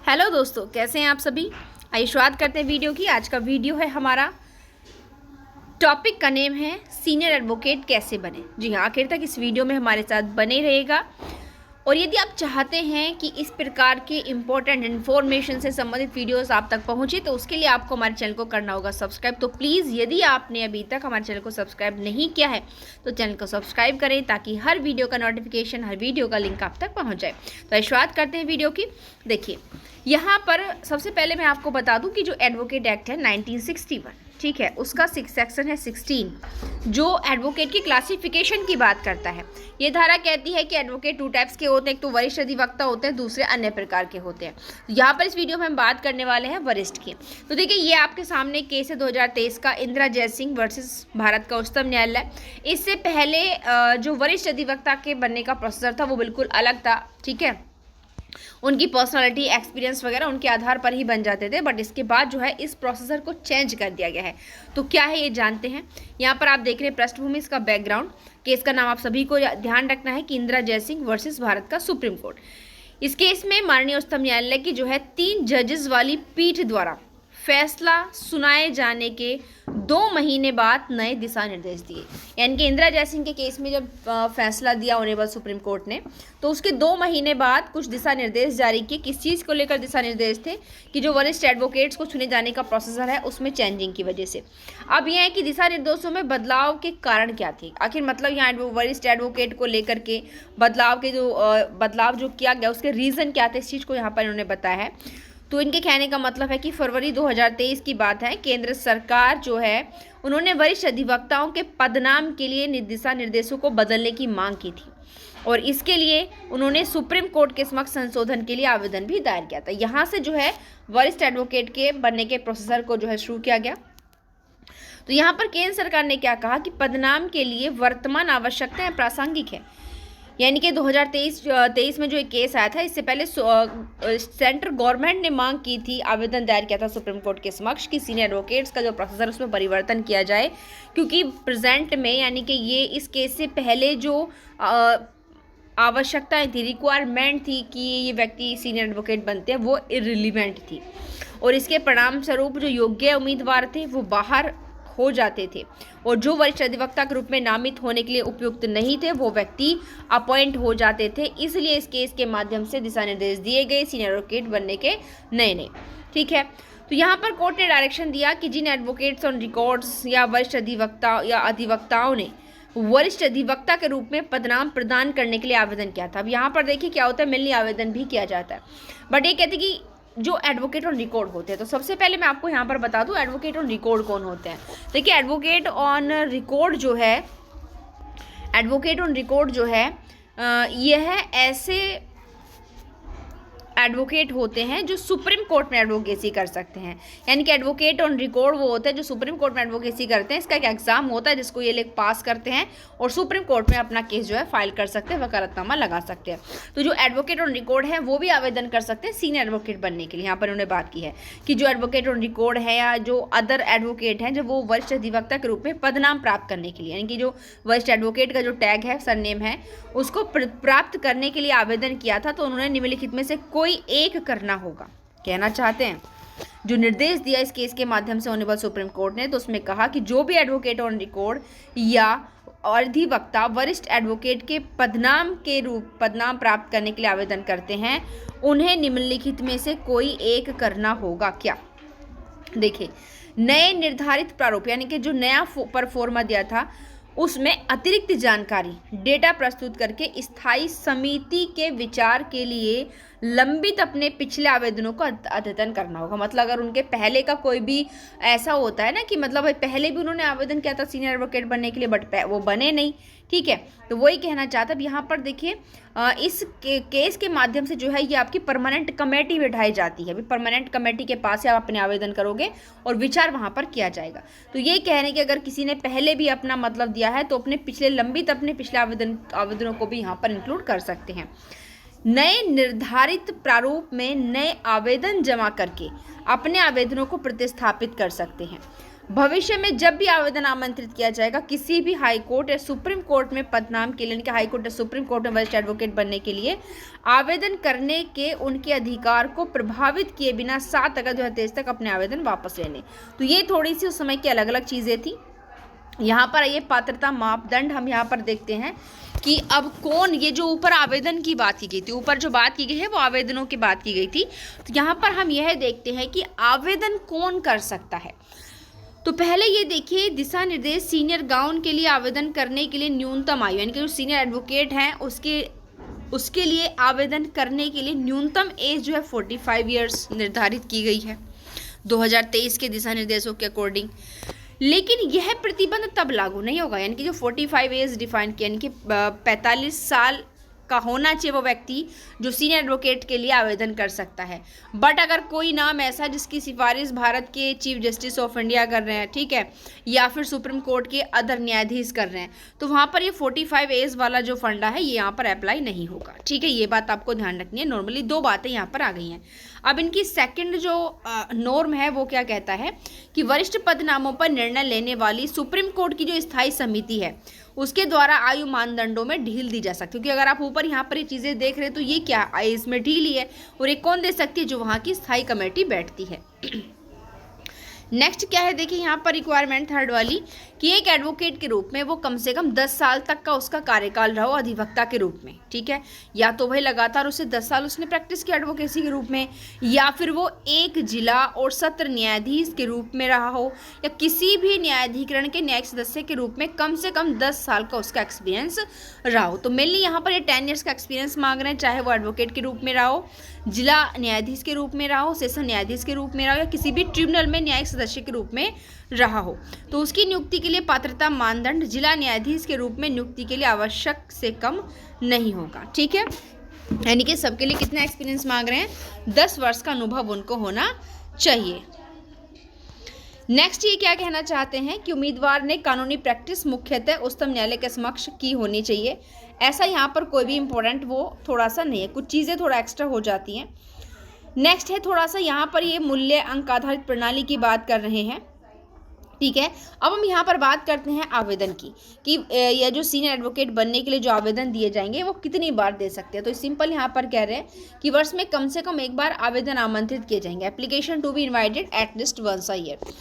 Hello दोस्तों, कैसे हैं आप सभी। आइए शुरुआत करते हैं वीडियो की। आज का वीडियो है हमारा, टॉपिक का नेम है सीनियर एडवोकेट कैसे बने। जी हाँ, आखिर तक इस वीडियो में हमारे साथ बने रहेगा। और यदि आप चाहते हैं कि इस प्रकार के इम्पोर्टेंट इन्फॉर्मेशन से संबंधित वीडियोस आप तक पहुंचे, तो उसके लिए आपको हमारे चैनल को करना होगा सब्सक्राइब। तो प्लीज़ यदि आपने अभी तक हमारे चैनल को सब्सक्राइब नहीं किया है तो चैनल को सब्सक्राइब करें, ताकि हर वीडियो का नोटिफिकेशन, हर वीडियो का लिंक आप तक पहुँच जाए। तो शुरुआत करते हैं वीडियो की। देखिए, यहाँ पर सबसे पहले मैं आपको बता दूँ कि जो एडवोकेट एक्ट है 1961, ठीक है, उसका सेक्शन है 16, जो एडवोकेट की क्लासिफिकेशन की बात करता है। ये धारा कहती है कि एडवोकेट टू टाइप्स के होते हैं, एक तो वरिष्ठ अधिवक्ता होते हैं, दूसरे अन्य प्रकार के होते हैं। यहाँ पर इस वीडियो में हम बात करने वाले हैं वरिष्ठ की। तो देखिए, ये आपके सामने केस है 2023 का, इंदिरा जयसिंह वर्सेस भारत का उच्चतम न्यायालय। इससे पहले जो वरिष्ठ अधिवक्ता के बनने का प्रोसीजर था वो बिल्कुल अलग था, ठीक है। उनकी पर्सनालिटी, एक्सपीरियंस वगैरह उनके आधार पर ही बन जाते थे, बट इसके बाद जो है इस प्रोसेसर को चेंज कर दिया गया है। तो क्या है ये जानते हैं। यहाँ पर आप देख रहे हैं पृष्ठभूमि, इसका बैकग्राउंड। केस का नाम आप सभी को ध्यान रखना है कि इंदिरा जयसिंह वर्सेस भारत का सुप्रीम कोर्ट। इस केस में माननीय उच्चतम न्यायालय की जो है 3 जजेस वाली पीठ द्वारा फैसला सुनाए जाने के 2 महीने बाद नए दिशा निर्देश दिए। यानी कि इंदिरा जयसिंह के केस में जब फैसला दिया ऑनरेबल सुप्रीम कोर्ट ने, तो उसके 2 महीने बाद कुछ दिशा निर्देश जारी किए। किस चीज़ को लेकर दिशा निर्देश थे कि जो वरिष्ठ एडवोकेट्स को चुने जाने का प्रोसीजर है उसमें चेंजिंग की वजह से। अब यह है कि दिशा निर्देशों में बदलाव के कारण क्या थे, आखिर मतलब यहाँ वरिष्ठ एडवोकेट को लेकर के बदलाव के बदलाव जो किया गया उसके रीज़न क्या थे, इस चीज़ को यहाँ पर इन्होंने बताया है। तो इनके कहने का मतलब है कि फरवरी 2023 की बात है, केंद्र सरकार जो है उन्होंने वरिष्ठ अधिवक्ताओं के पदनाम के लिए दिशा निर्देशों को बदलने की मांग की थी, और इसके लिए उन्होंने सुप्रीम कोर्ट के समक्ष संशोधन के लिए आवेदन भी दायर किया था। यहाँ से जो है वरिष्ठ एडवोकेट के बनने के प्रोसीजर को जो है शुरू किया गया। तो यहाँ पर केंद्र सरकार ने क्या कहा कि पदनाम के लिए वर्तमान आवश्यकताएं प्रासंगिक है। यानी कि 2023 में जो एक केस आया था, इससे पहले सेंट्रल गवर्नमेंट ने मांग की थी, आवेदन दायर किया था सुप्रीम कोर्ट के समक्ष कि सीनियर एडवोकेट्स का जो प्रोसीजर उसमें परिवर्तन किया जाए, क्योंकि प्रेजेंट में यानी कि ये इस केस से पहले जो आवश्यकताएं थी, रिक्वायरमेंट थी कि ये व्यक्ति सीनियर एडवोकेट बनते हैं, वो इररिलेवेंट थी, और इसके परिणाम स्वरूप जो योग्य उम्मीदवार थे वो बाहर हो जाते थे, और जो वरिष्ठ अधिवक्ता के रूप में नामित होने के लिए उपयुक्त नहीं थे वो व्यक्ति अपॉइंट हो जाते थे। इसलिए इस केस के माध्यम से दिशा निर्देश दिए गए सीनियर एडवोकेट बनने के नए, ठीक है। तो यहाँ पर कोर्ट ने डायरेक्शन दिया कि जिन एडवोकेट्स ऑन रिकॉर्ड्स या वरिष्ठ अधिवक्ता या अधिवक्ताओं ने वरिष्ठ अधिवक्ता के रूप में पदनाम प्रदान करने के लिए आवेदन किया था। अब यहाँ पर देखिए क्या होता है, मिलनी आवेदन भी किया जाता है, बट ये कहते कि जो एडवोकेट ऑन रिकॉर्ड होते हैं। तो सबसे पहले मैं आपको यहाँ पर बता दूँ एडवोकेट ऑन रिकॉर्ड कौन होते हैं। देखिए, एडवोकेट ऑन रिकॉर्ड जो है, एडवोकेट ऑन रिकॉर्ड जो है यह ऐसे एडवोकेट होते हैं जो सुप्रीम कोर्ट में एडवोकेसी कर सकते हैं। यानी कि एडवोकेट ऑन रिकॉर्ड वो होते हैं जो सुप्रीम कोर्ट में एडवोकेसी करते हैं। इसका एक एग्जाम होता है जिसको ये लोग पास करते हैं और सुप्रीम कोर्ट में अपना केस जो है फाइल कर सकते हैं, वकालतनामा लगा सकते हैं। तो जो एडवोकेट ऑन रिकॉर्ड है वो भी आवेदन कर सकते हैं सीनियर एडवोकेट बनने के लिए। यहाँ पर उन्होंने बात की है कि जो एडवोकेट ऑन रिकॉर्ड है या जो अदर एडवोकेट हैं, जब वो वरिष्ठ अधिवक्ता के रूप में पदनाम प्राप्त करने के लिए, यानी कि जो वरिष्ठ एडवोकेट का जो टैग है, सरनेम है, उसको प्राप्त करने के लिए आवेदन किया था, तो उन्होंने निम्नलिखित में से कोई एक करना होगा। कहना चाहते हैं जो निर्देश दिया इस केस के माध्यम से ऑनरेबल सुप्रीम कोर्ट ने, तो उसमें कहा कि जो भी एडवोकेट ऑन रिकॉर्ड या अधिवक्ता वरिष्ठ एडवोकेट के पदनाम प्राप्त करने के लिए आवेदन करते हैं, उन्हें निम्नलिखित में से कोई एक करना होगा। क्या? देखिए, नए निर्धारित प्रारूप यानी कि जो नया परफॉर्मा दिया था उसमें अतिरिक्त जानकारी डेटा प्रस्तुत करके स्थायी समिति के विचार के लिए लंबित अपने पिछले आवेदनों को अद्यतन करना होगा। मतलब अगर उनके पहले का कोई भी ऐसा होता है ना कि मतलब पहले भी उन्होंने आवेदन किया था सीनियर एडवोकेट बनने के लिए, बट वो बने नहीं, ठीक है, तो वही कहना चाहता। अब यहाँ पर देखिए, इस केस के माध्यम से जो है ये आपकी परमानेंट कमेटी बैठाई जाती है। अभी परमानेंट कमेटी के पास से आप अपने आवेदन करोगे और विचार वहाँ पर किया जाएगा। तो ये कह रहे हैं कि अगर किसी ने पहले भी अपना मतलब दिया है तो अपने पिछले आवेदनों को भी यहाँ पर इंक्लूड कर सकते हैं। नए निर्धारित प्रारूप में नए आवेदन जमा करके अपने आवेदनों को प्रतिस्थापित कर सकते हैं। भविष्य में जब भी आवेदन आमंत्रित किया जाएगा किसी भी हाई कोर्ट या सुप्रीम कोर्ट में पदनाम के लिए, यानी कि हाई कोर्ट या सुप्रीम कोर्ट में वरिष्ठ एडवोकेट बनने के लिए आवेदन करने के उनके अधिकार को प्रभावित किए बिना 7 अगस्त 2023 तक अपने आवेदन वापस लेने। तो ये थोड़ी सी उस समय की अलग अलग चीज़ें थी। यहाँ पर ये पात्रता मापदंड हम यहाँ पर देखते हैं कि अब कौन, ये जो ऊपर आवेदन की बात की गई थी, ऊपर जो बात की गई है वो आवेदनों की बात की गई थी। तो यहाँ पर हम यह देखते हैं कि आवेदन कौन कर सकता है। तो पहले ये देखिए दिशा निर्देश, सीनियर गाउन के लिए आवेदन करने के लिए न्यूनतम आयु, यानी कि जो सीनियर एडवोकेट हैं उसके लिए आवेदन करने के लिए न्यूनतम एज जो है 45 ईयर्स निर्धारित की गई है 2023 के दिशा निर्देशों के अकॉर्डिंग। लेकिन यह प्रतिबंध तब लागू नहीं होगा, यानी कि जो 45 एज डिफाइन किया, यानी कि 45 साल का होना चाहिए वो व्यक्ति जो सीनियर एडवोकेट के लिए आवेदन कर सकता है। बट अगर कोई नाम ऐसा जिसकी सिफारिश भारत के चीफ जस्टिस ऑफ इंडिया कर रहे हैं, ठीक है, या फिर सुप्रीम कोर्ट के अदर न्यायाधीश कर रहे हैं, तो वहाँ पर ये 45 एज वाला जो फंडा है ये यहाँ पर अप्लाई नहीं होगा। ठीक है, ये बात आपको ध्यान रखनी है। नॉर्मली 2 बातें यहाँ पर आ गई हैं। अब इनकी सेकंड जो नॉर्म है वो क्या कहता है कि वरिष्ठ पदनामों पर निर्णय लेने वाली सुप्रीम कोर्ट की जो स्थायी समिति है उसके द्वारा आयु मानदंडों में ढील दी जा सकती है। क्योंकि अगर आप ऊपर यहाँ पर ये चीज़ें देख रहे हैं तो ये क्या इसमें ढील ही है, और ये कौन दे सकती है, जो वहाँ की स्थायी कमेटी बैठती है। नेक्स्ट क्या है, देखिए यहाँ पर रिक्वायरमेंट थर्ड वाली कि एक एडवोकेट के रूप में वो कम से कम 10 साल तक का उसका कार्यकाल रहा हो अधिवक्ता के रूप में। ठीक है, या तो वही लगातार उसे 10 साल उसने प्रैक्टिस की एडवोकेसी के रूप में, या फिर वो एक जिला और सत्र न्यायाधीश के रूप में रहा हो, या किसी भी न्यायाधिकरण के न्यायिक सदस्य के रूप में कम से कम 10 साल का उसका एक्सपीरियंस रहा हो। तो मेनली यहाँ पर ये 10 ईयर्स का एक्सपीरियंस मांग रहे हैं, चाहे वो एडवोकेट के रूप में रहा हो, जिला न्यायाधीश के रूप में रहा हो, सेशन न्यायाधीश के रूप में रहा हो, या किसी भी ट्रिब्यूनल में न्यायिक सदस्य के रूप में रहा हो। तो उसकी नियुक्ति के लिए पात्रता मानदंड जिला न्यायाधीश के रूप में नियुक्ति के लिए आवश्यक से कम नहीं होगा। ठीक है, यानी कि सबके लिए कितना एक्सपीरियंस मांग रहे हैं, 10 वर्ष का अनुभव उनको होना चाहिए। नेक्स्ट ये क्या कहना चाहते हैं कि उम्मीदवार ने कानूनी प्रैक्टिस मुख्यतः उच्चतम न्यायालय के समक्ष की होनी चाहिए। ऐसा यहाँ पर कोई भी इम्पोर्टेंट वो थोड़ा सा नहीं है, कुछ चीज़ें थोड़ा एक्स्ट्रा हो जाती हैं। नेक्स्ट है थोड़ा सा यहाँ पर ये मूल्य अंक आधारित प्रणाली की बात कर रहे हैं। ठीक है, अब हम यहाँ पर बात करते हैं आवेदन की कि यह जो सीनियर एडवोकेट बनने के लिए जो आवेदन दिए जाएंगे वो कितनी बार दे सकते हैं। तो सिंपल यहाँ पर कह रहे हैं कि वर्ष में कम से कम एक बार आवेदन आमंत्रित किए जाएंगे। Application to be invited at least once a year.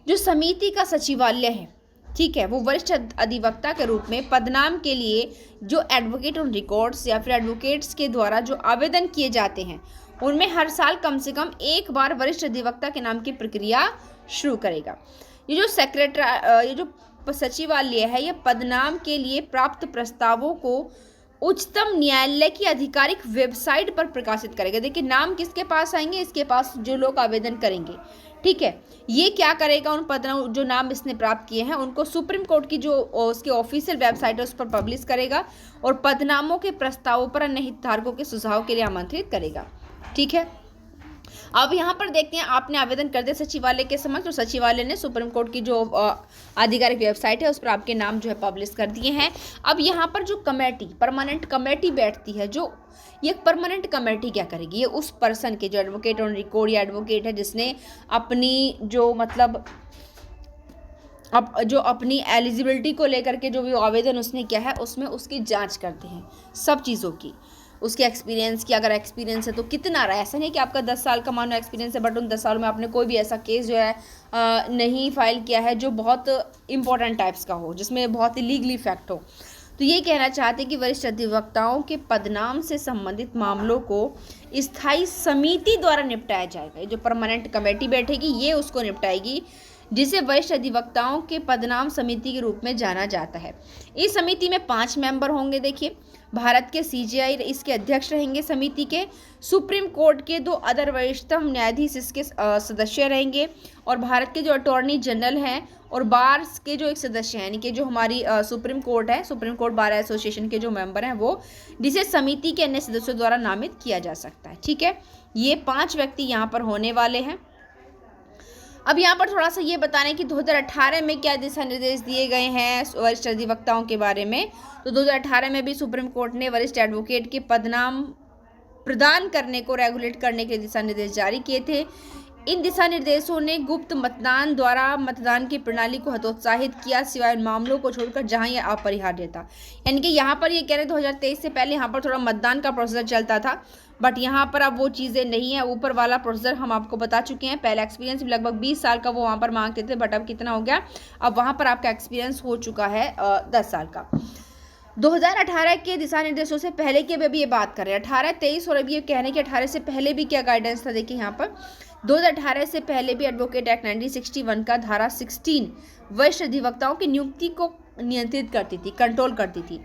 जो समिति का सचिवालय है, ठीक है, वो वरिष्ठ अधिवक्ता के रूप में पदनाम के लिए जो एडवोकेट ऑन रिकॉर्ड्स या फिर एडवोकेट्स के द्वारा जो आवेदन किए जाते हैं उनमें हर साल कम से कम एक बार वरिष्ठ अधिवक्ता के नाम की प्रक्रिया शुरू करेगा। ये जो ये जो सचिवालय है ये पदनाम के लिए प्राप्त प्रस्तावों को उच्चतम न्यायालय की आधिकारिक वेबसाइट पर प्रकाशित करेगा। देखिए नाम किसके पास आएंगे, इसके पास जो लोग आवेदन करेंगे। ठीक है, ये क्या करेगा, उन पदनाम जो नाम इसने प्राप्त किए हैं उनको सुप्रीम कोर्ट की जो उसकी ऑफिशियल वेबसाइट है उस पर पब्लिश करेगा और पदनामों के प्रस्तावों पर अन्य हितधारकों के सुझाव के लिए आमंत्रित करेगा। ठीक है, अब यहाँ पर देखते हैं आपने आवेदन कर दिया सचिवालय के समक्ष, तो सचिवालय ने सुप्रीम कोर्ट की जो आधिकारिक वेबसाइट है उस पर आपके नाम जो है पब्लिश कर दिए हैं। अब यहाँ पर जो कमेटी, परमानेंट कमेटी बैठती है, जो ये परमानेंट कमेटी क्या करेगी, ये उस पर्सन के जो एडवोकेट ऑन रिकॉर्ड या एडवोकेट है जिसने अपनी जो मतलब जो अपनी एलिजिबिलिटी को लेकर के जो भी आवेदन उसने किया है उसमें उसकी जांच करते हैं सब चीज़ों की, उसके एक्सपीरियंस की, अगर एक्सपीरियंस है तो कितना रहा है। ऐसा नहीं कि आपका 10 साल का मानो एक्सपीरियंस है बट उन 10 सालों में आपने कोई भी ऐसा केस जो है नहीं फाइल किया है जो बहुत इंपॉर्टेंट टाइप्स का हो, जिसमें बहुत ही लीगली फैक्ट हो। तो ये कहना चाहते हैं कि वरिष्ठ अधिवक्ताओं के पदनाम से संबंधित मामलों को स्थायी समिति द्वारा निपटाया जाएगा। ये जो परमानेंट कमेटी बैठेगी ये उसको निपटाएगी, जिसे वरिष्ठ अधिवक्ताओं के पदनाम समिति के रूप में जाना जाता है। इस समिति में 5 मेंबर होंगे। देखिए, भारत के सीजेआई इसके अध्यक्ष रहेंगे समिति के, सुप्रीम कोर्ट के 2 अदर वरिष्ठतम न्यायाधीश इसके सदस्य रहेंगे, और भारत के जो अटॉर्नी जनरल हैं और बार के जो एक सदस्य हैं, यानी कि जो हमारी सुप्रीम कोर्ट है, सुप्रीम कोर्ट बार एसोसिएशन के जो मेंबर हैं वो, जिसे समिति के अन्य सदस्यों द्वारा नामित किया जा सकता है। ठीक है, ये 5 व्यक्ति यहाँ पर होने वाले हैं। अब यहाँ पर थोड़ा सा ये बताने कि 2018 में क्या दिशा निर्देश दिए गए हैं वरिष्ठ अधिवक्ताओं के बारे में। तो 2018 में भी सुप्रीम कोर्ट ने वरिष्ठ एडवोकेट के पदनाम प्रदान करने को रेगुलेट करने के दिशा निर्देश जारी किए थे। इन दिशा निर्देशों ने गुप्त मतदान द्वारा मतदान की प्रणाली को हतोत्साहित किया, सिवाय उन मामलों को छोड़कर जहां यह अपरिहार्य था। यानी कि यहाँ पर ये कह रहे 2023 से पहले यहाँ पर थोड़ा मतदान का प्रोसेसर चलता था, बट यहाँ पर अब वो चीज़ें नहीं है। ऊपर वाला प्रोसेसर हम आपको बता चुके हैं। पहला एक्सपीरियंस भी लगभग 20 साल का वो वहाँ पर मांगते थे, बट अब कितना हो गया, अब वहाँ पर आपका एक्सपीरियंस हो चुका है 10 साल का। 2018 के दिशा निर्देशों से पहले की अभी ये बात कर रहे हैं 18, 23 और अभी ये कह रहे हैं कि 18 से पहले भी क्या गाइडेंस था। देखिए यहाँ पर 2018 से पहले भी एडवोकेट एक्ट 1961 का धारा 16 वरिष्ठ अधिवक्ताओं की नियुक्ति को नियंत्रित करती थी, कंट्रोल करती थी।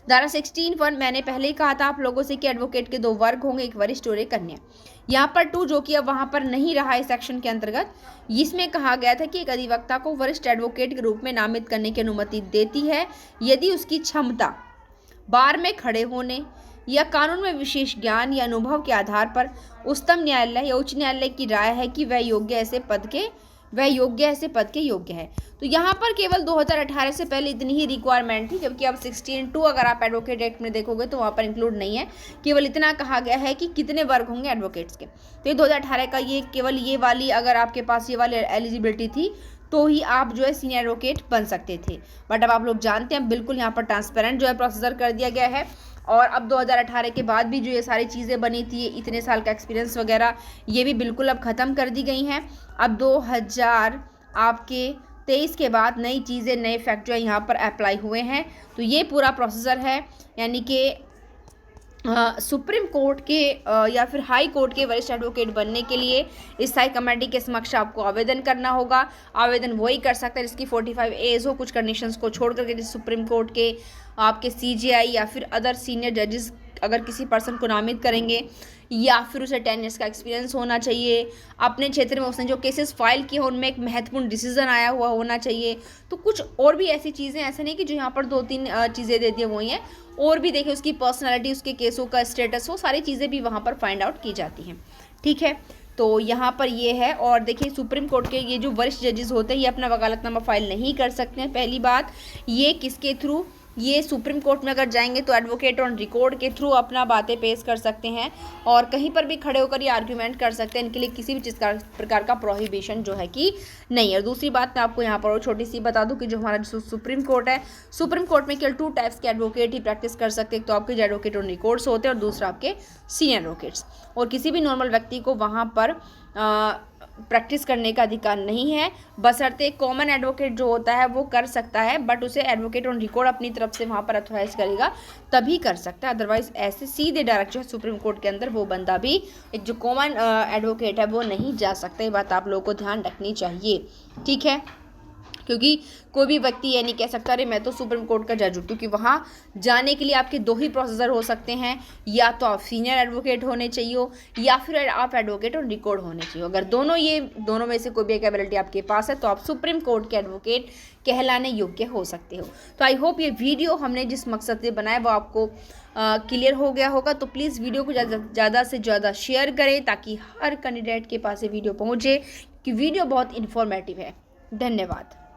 धारा 16(1) मैंने पहले ही कहा था आप लोगों से कि एडवोकेट के 2 वर्ग होंगे, एक वरिष्ठ और एक कन्या। यहाँ पर 2 जो कि अब वहाँ पर नहीं रहा है सेक्शन के अंतर्गत, इसमें कहा गया था कि एक अधिवक्ता को वरिष्ठ एडवोकेट के रूप में नामित करने की अनुमति देती है यदि उसकी क्षमता बार में खड़े होने या कानून में विशेष ज्ञान या अनुभव के आधार पर उच्चतम न्यायालय या उच्च न्यायालय की राय है कि वह ऐसे पद के योग्य है। तो यहाँ पर केवल 2018 से पहले इतनी ही रिक्वायरमेंट थी, जबकि अब 16(2) अगर आप एडवोकेट एक्ट में देखोगे तो वहाँ पर इंक्लूड नहीं है। केवल इतना कहा गया है कि कितने वर्ग होंगे एडवोकेट्स के। तो ये 2018 का ये केवल ये वाली, अगर आपके पास ये वाली एलिजिबिलिटी थी तो ही आप जो है सीनियर एडवोकेट बन सकते थे। बट अब आप लोग जानते हैं बिल्कुल यहाँ पर ट्रांसपेरेंट जो है प्रोसीजर कर दिया गया है। और अब 2018 के बाद भी जो ये सारी चीज़ें बनी थी, इतने साल का एक्सपीरियंस वगैरह, ये भी बिल्कुल अब ख़त्म कर दी गई हैं। अब 2023 के बाद नई चीज़ें, नए फैक्ट जो है यहाँ पर अप्लाई हुए हैं। तो ये पूरा प्रोसीजर है, यानी कि सुप्रीम कोर्ट के या फिर हाई कोर्ट के वरिष्ठ एडवोकेट बनने के लिए स्थायी कमेटी के समक्ष आपको आवेदन करना होगा। आवेदन वही कर सकता है जिसकी 45 एज हो, कुछ कंडीशंस को छोड़ करके। जैसे सुप्रीम कोर्ट के आपके CJI या फिर अदर सीनियर जजेस अगर किसी पर्सन को नामित करेंगे, या फिर उसे 10 ईयर्स का एक्सपीरियंस होना चाहिए, अपने क्षेत्र में उसने जो केसेस फाइल किए उनमें एक महत्वपूर्ण डिसीजन आया हुआ होना चाहिए। तो कुछ और भी ऐसी चीज़ें, ऐसे नहीं कि जो यहाँ पर 2-3 चीज़ें दे दी वही हैं, और भी देखिए उसकी पर्सनैलिटी, उसके केसों का स्टेटस, वो सारी चीज़ें भी वहाँ पर फाइंड आउट की जाती हैं। ठीक है, तो यहाँ पर ये है। और देखिए सुप्रीम कोर्ट के ये जो वरिष्ठ जजेस होते हैं ये अपना वकालतनामा फाइल नहीं कर सकते हैं। पहली बात ये किसके थ्रू, ये सुप्रीम कोर्ट में अगर जाएंगे तो एडवोकेट ऑन रिकॉर्ड के थ्रू अपना बातें पेश कर सकते हैं, और कहीं पर भी खड़े होकर ये आर्ग्यूमेंट कर सकते हैं। इनके लिए किसी भी चीज़ का प्रकार का प्रोहिबिशन जो है कि नहीं है। और दूसरी बात मैं आपको यहाँ पर और छोटी सी बता दूं कि जो हमारा जो सुप्रीम कोर्ट है, सुप्रीम कोर्ट में केवल 2 टाइप्स के एडवोकेट ही प्रैक्टिस कर सकते हैं। तो आपके जो एडवोकेट ऑन रिकॉर्ड्स होते हैं, और दूसरा आपके सीनियर एडवोकेट्स। और किसी भी नॉर्मल व्यक्ति को वहाँ पर प्रैक्टिस करने का अधिकार नहीं है, बशर्ते कॉमन एडवोकेट जो होता है वो कर सकता है, बट उसे एडवोकेट ऑन रिकॉर्ड अपनी तरफ से वहाँ पर अथोराइज करेगा तभी कर सकता है। अदरवाइज ऐसे सीधे डायरेक्ट जो है सुप्रीम कोर्ट के अंदर वो बंदा भी, एक जो कॉमन एडवोकेट है, वो नहीं जा सकता। ये बात आप लोगों को ध्यान रखनी चाहिए। ठीक है, क्योंकि कोई भी व्यक्ति ये नहीं कह सकता अरे मैं तो सुप्रीम कोर्ट का जज हूँ, क्योंकि वहाँ जाने के लिए आपके 2 ही प्रोसीजर हो सकते हैं, या तो आप सीनियर एडवोकेट होने चाहिए या फिर आप एडवोकेट और रिकॉर्ड होने चाहिए। अगर दोनों में से कोई भी एक एबिलिटी आपके पास है तो आप सुप्रीम कोर्ट के एडवोकेट कहलाने योग्य हो सकते हो। तो आई होप ये वीडियो हमने जिस मकसद से बनाया वो आपको क्लियर हो गया होगा। तो प्लीज़ वीडियो को ज़्यादा से ज़्यादा शेयर करें ताकि हर कैंडिडेट के पास ये वीडियो पहुँचे, कि वीडियो बहुत इन्फॉर्मेटिव है। धन्यवाद।